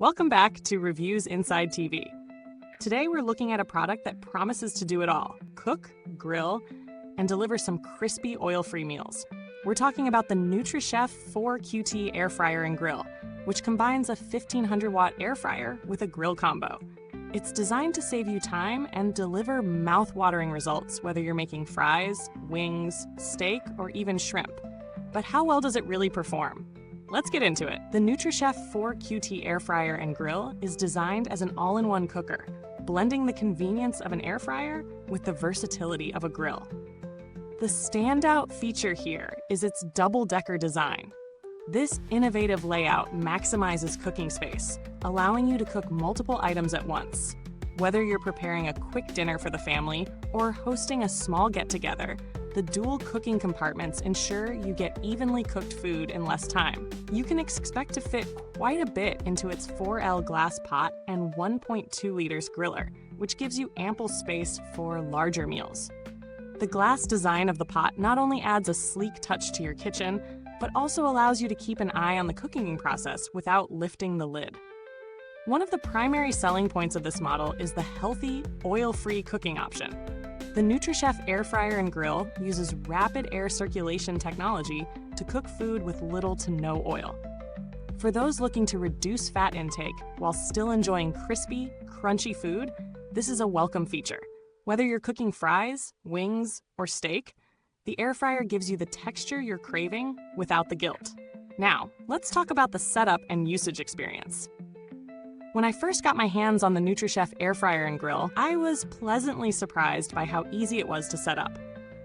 Welcome back to Reviews Inside TV. Today we're looking at a product that promises to do it all: cook, grill, and deliver some crispy oil-free meals. We're talking about the NutriChef 4QT air fryer and grill, which combines a 1500-watt air fryer with a grill combo. It's designed to save you time and deliver mouth-watering results, whether you're making fries, wings, steak, or even shrimp. But how well does it really perform? Let's get into it. The NutriChef 4QT air fryer and grill is designed as an all-in-one cooker, blending the convenience of an air fryer with the versatility of a grill. The standout feature here is its double-decker design. This innovative layout maximizes cooking space, allowing you to cook multiple items at once. Whether you're preparing a quick dinner for the family or hosting a small get-together, the dual cooking compartments ensure you get evenly cooked food in less time. You can expect to fit quite a bit into its 4L glass pot and 1.2 liters griller, which gives you ample space for larger meals. The glass design of the pot not only adds a sleek touch to your kitchen, but also allows you to keep an eye on the cooking process without lifting the lid. One of the primary selling points of this model is the healthy, oil-free cooking option. The NutriChef air fryer and grill uses rapid air circulation technology to cook food with little to no oil. For those looking to reduce fat intake while still enjoying crispy, crunchy food, this is a welcome feature. Whether you're cooking fries, wings, or steak, the air fryer gives you the texture you're craving without the guilt. Now, let's talk about the setup and usage experience. When I first got my hands on the NutriChef air fryer and grill, I was pleasantly surprised by how easy it was to set up.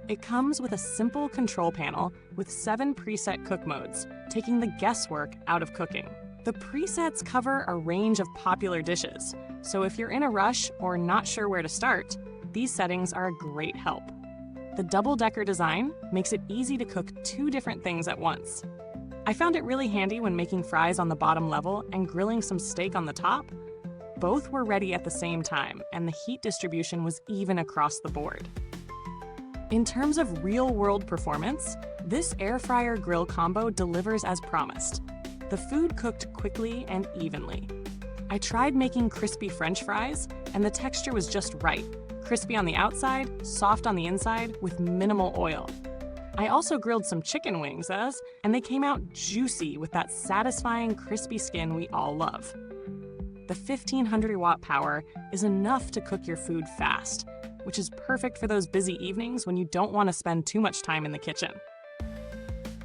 It comes with a simple control panel with 7 preset cook modes, taking the guesswork out of cooking. The presets cover a range of popular dishes, so if you're in a rush or not sure where to start, these settings are a great help. The double-decker design makes it easy to cook 2 different things at once. I found it really handy when making fries on the bottom level and grilling some steak on the top. Both were ready at the same time, and the heat distribution was even across the board. In terms of real-world performance, this air fryer grill combo delivers as promised. The food cooked quickly and evenly. I tried making crispy French fries, and the texture was just right. Crispy on the outside, soft on the inside, with minimal oil. I also grilled some chicken wings, and they came out juicy with that satisfying crispy skin we all love. The 1500-watt power is enough to cook your food fast, which is perfect for those busy evenings when you don't want to spend too much time in the kitchen.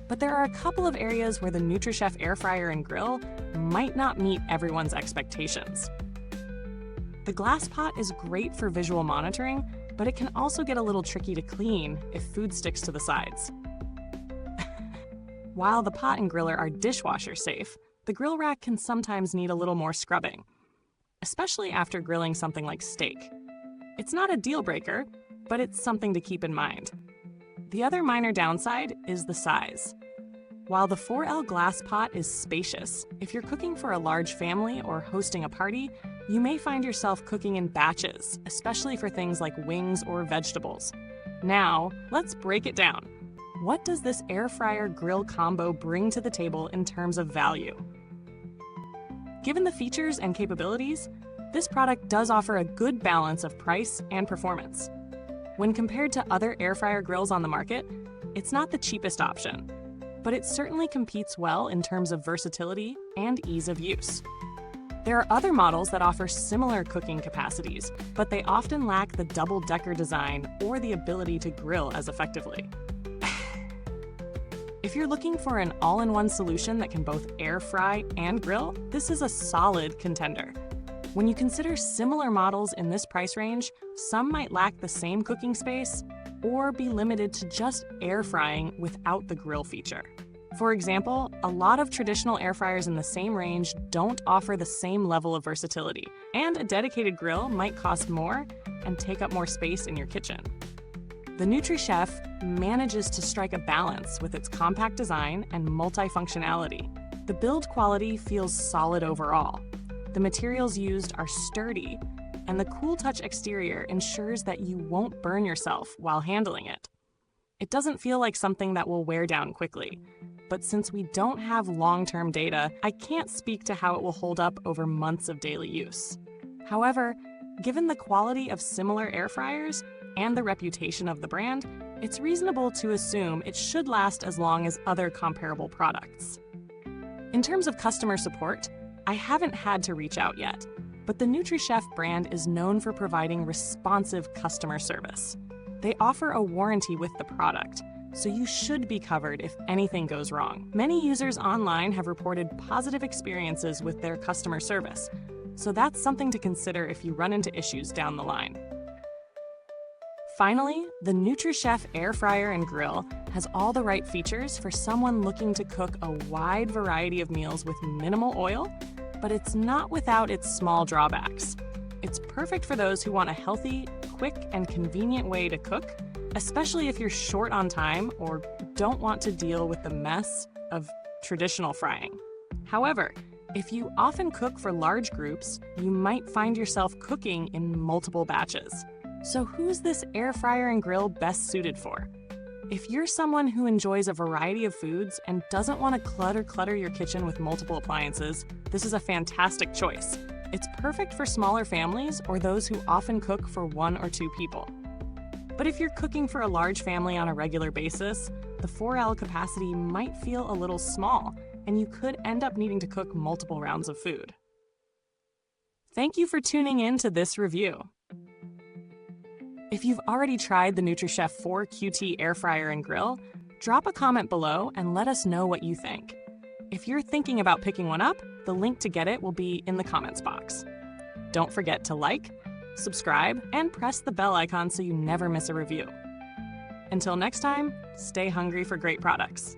But there are a couple of areas where the NutriChef air fryer and grill might not meet everyone's expectations. The glass pot is great for visual monitoring, but it can also get a little tricky to clean if food sticks to the sides. While the pot and griller are dishwasher safe, the grill rack can sometimes need a little more scrubbing, especially after grilling something like steak. It's not a deal breaker, but it's something to keep in mind. The other minor downside is the size. While the 4L glass pot is spacious, if you're cooking for a large family or hosting a party, you may find yourself cooking in batches, especially for things like wings or vegetables. Now, let's break it down. What does this air fryer grill combo bring to the table in terms of value? Given the features and capabilities, this product does offer a good balance of price and performance. When compared to other air fryer grills on the market, it's not the cheapest option, but it certainly competes well in terms of versatility and ease of use. There are other models that offer similar cooking capacities, but they often lack the double-decker design or the ability to grill as effectively. If you're looking for an all-in-one solution that can both air fry and grill, this is a solid contender. When you consider similar models in this price range, some might lack the same cooking space or be limited to just air frying without the grill feature. For example, a lot of traditional air fryers in the same range don't offer the same level of versatility, and a dedicated grill might cost more and take up more space in your kitchen. The NutriChef manages to strike a balance with its compact design and multifunctionality. The build quality feels solid overall. The materials used are sturdy, and the cool touch exterior ensures that you won't burn yourself while handling it. It doesn't feel like something that will wear down quickly. but since we don't have long-term data, I can't speak to how it will hold up over months of daily use. However, given the quality of similar air fryers and the reputation of the brand, it's reasonable to assume it should last as long as other comparable products. In terms of customer support, I haven't had to reach out yet, but the NutriChef brand is known for providing responsive customer service. They offer a warranty with the product, so you should be covered if anything goes wrong. Many users online have reported positive experiences with their customer service, so that's something to consider if you run into issues down the line. Finally, the NutriChef air fryer and grill has all the right features for someone looking to cook a wide variety of meals with minimal oil, but it's not without its small drawbacks. It's perfect for those who want a healthy, quick, and convenient way to cook, especially if you're short on time or don't want to deal with the mess of traditional frying. However, if you often cook for large groups, you might find yourself cooking in multiple batches. So who's this air fryer and grill best suited for? If you're someone who enjoys a variety of foods and doesn't want to clutter your kitchen with multiple appliances, this is a fantastic choice. It's perfect for smaller families or those who often cook for 1 or 2 people. But if you're cooking for a large family on a regular basis, the 4L capacity might feel a little small, and you could end up needing to cook multiple rounds of food. Thank you for tuning in to this review. If you've already tried the NutriChef 4QT air fryer and grill, drop a comment below and let us know what you think. If you're thinking about picking one up, the link to get it will be in the comments box. Don't forget to like, subscribe, and press the bell icon so you never miss a review. Until next time, stay hungry for great products.